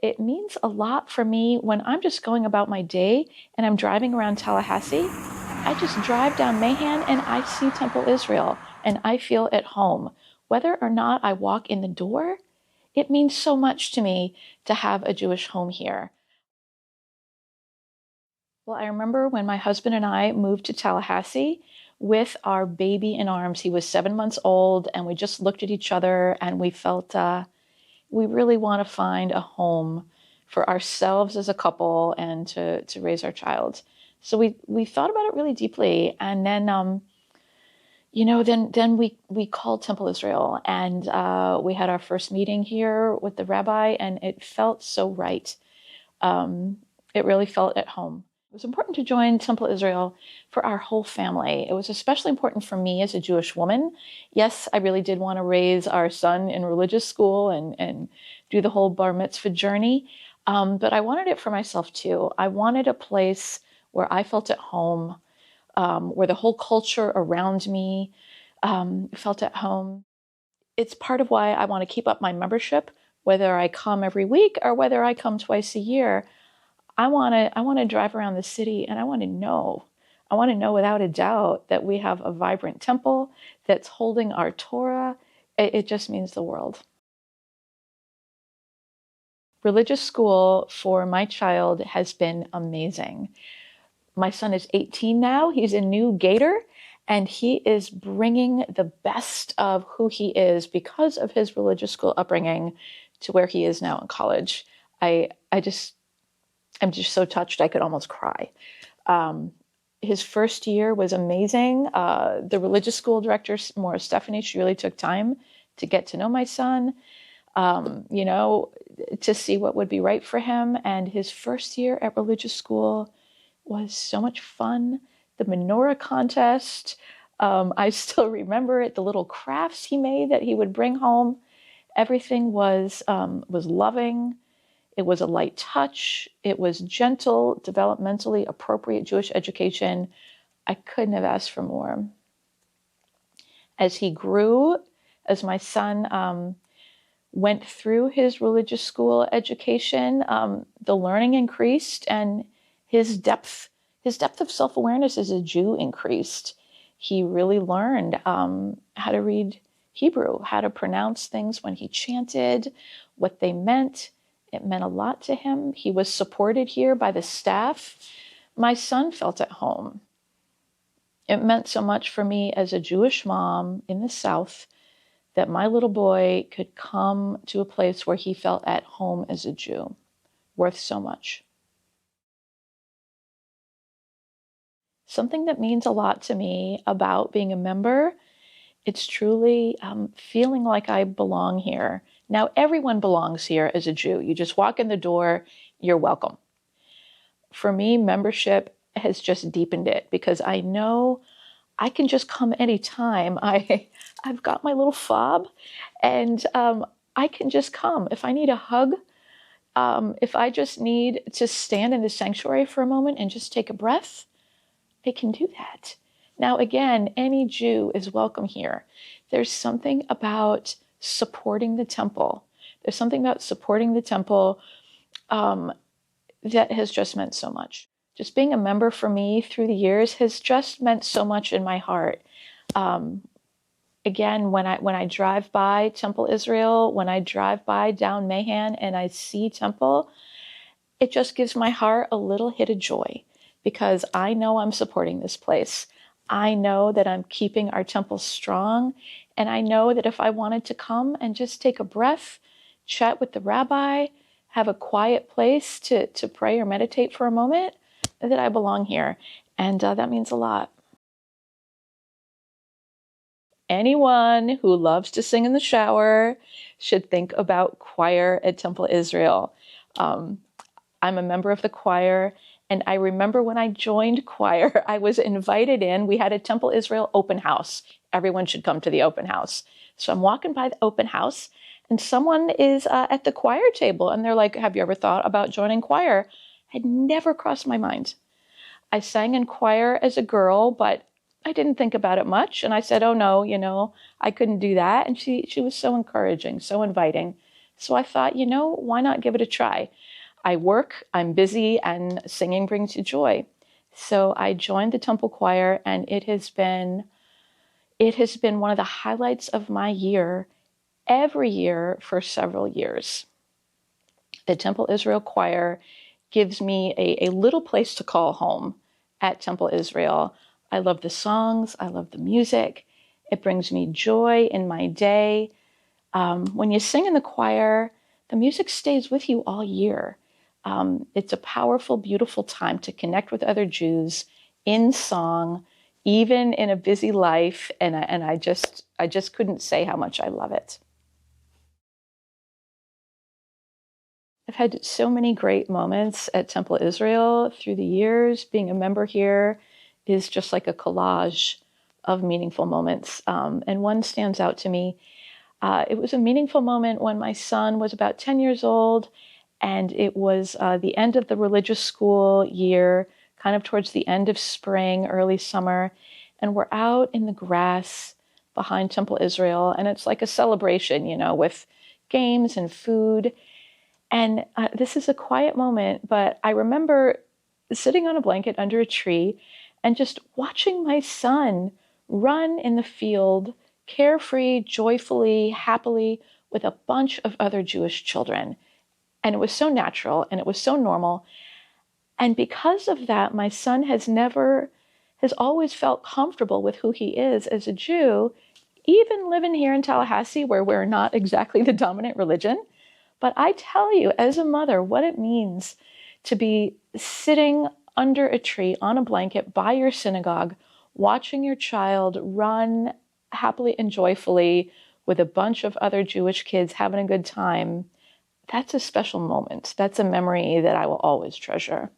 it means a lot for me when I'm just going about my day and I'm driving around Tallahassee. I just drive down Mahan and I see Temple Israel and I feel at home. Whether or not I walk in the door, it means so much to me to have a Jewish home here. Well, I remember when my husband and I moved to Tallahassee with our baby in arms. He was 7 months old, and we just looked at each other and we felt we really want to find a home for ourselves as a couple and to raise our child. So we thought about it really deeply, and then then we called Temple Israel, and we had our first meeting here with the rabbi, and it felt so right. It really felt at home. It was important to join Temple Israel for our whole family. It was especially important for me as a Jewish woman. Yes, I really did want to raise our son in religious school and do the whole bar mitzvah journey, but I wanted it for myself too. I wanted a place where I felt at home, where the whole culture around me felt at home. It's part of why I want to keep up my membership, whether I come every week or whether I come twice a year. I want to drive around the city and I want to know without a doubt that we have a vibrant temple that's holding our Torah. It just means the world. Religious school for my child has been amazing. My son is 18 now. He's a new Gator, and he is bringing the best of who he is because of his religious school upbringing to where he is now in college. I'm just so touched I could almost cry. His first year was amazing. The religious school director, Maura Stephanie, she really took time to get to know my son, to see what would be right for him. And his first year at religious school was so much fun. The menorah contest, I still remember it, the little crafts he made that he would bring home. Everything was loving. It was a light touch. It was gentle, developmentally appropriate Jewish education. I couldn't have asked for more. As he grew, as my son went through his religious school education, the learning increased and his depth of self-awareness as a Jew increased. He really learned how to read Hebrew, how to pronounce things when he chanted, what they meant. It meant a lot to him. He was supported here by the staff. My son felt at home. It meant so much for me as a Jewish mom in the South that my little boy could come to a place where he felt at home as a Jew. Worth so much. Something that means a lot to me about being a member, it's truly feeling like I belong here. Now, everyone belongs here as a Jew. You just walk in the door, you're welcome. For me, membership has just deepened it because I know I can just come anytime. I've got my little fob, and I can just come. If I need a hug, if I just need to stand in the sanctuary for a moment and just take a breath, I can do that. Now, again, any Jew is welcome here. There's something about supporting the temple. There's something about supporting the temple that has just meant so much. Just being a member for me through the years has just meant so much in my heart. Again, when I drive by Temple Israel, when I drive by down Mahan and I see Temple, it just gives my heart a little hit of joy because I know I'm supporting this place. I know that I'm keeping our temple strong. And I know that if I wanted to come and just take a breath, chat with the rabbi, have a quiet place to pray or meditate for a moment, that I belong here. And that means a lot. Anyone who loves to sing in the shower should think about choir at Temple Israel. I'm a member of the choir. And I remember when I joined choir, I was invited in. We had a Temple Israel open house. Everyone should come to the open house. So I'm walking by the open house and someone is at the choir table and they're like, have you ever thought about joining choir? Had never crossed my mind. I sang in choir as a girl, but I didn't think about it much. And I said, oh no, I couldn't do that. And she was so encouraging, so inviting. So I thought, why not give it a try? I work, I'm busy, and singing brings you joy. So I joined the temple choir, and it has been one of the highlights of my year every year for several years. The Temple Israel Choir gives me a little place to call home at Temple Israel. I love the songs. I love the music. It brings me joy in my day. When you sing in the choir, the music stays with you all year. It's a powerful, beautiful time to connect with other Jews in song, even in a busy life. And I just couldn't say how much I love it. I've had so many great moments at Temple Israel through the years. Being a member here is just like a collage of meaningful moments. And one stands out to me. It was a meaningful moment when my son was about 10 years old, and it was the end of the religious school year, kind of towards the end of spring, early summer. And we're out in the grass behind Temple Israel, and it's like a celebration, with games and food. And this is a quiet moment, but I remember sitting on a blanket under a tree and just watching my son run in the field, carefree, joyfully, happily, with a bunch of other Jewish children. And it was so natural and it was so normal. And because of that, my son has always felt comfortable with who he is as a Jew, even living here in Tallahassee, where we're not exactly the dominant religion. But I tell you, as a mother, what it means to be sitting under a tree on a blanket by your synagogue, watching your child run happily and joyfully with a bunch of other Jewish kids having a good time. That's a special moment. That's a memory that I will always treasure.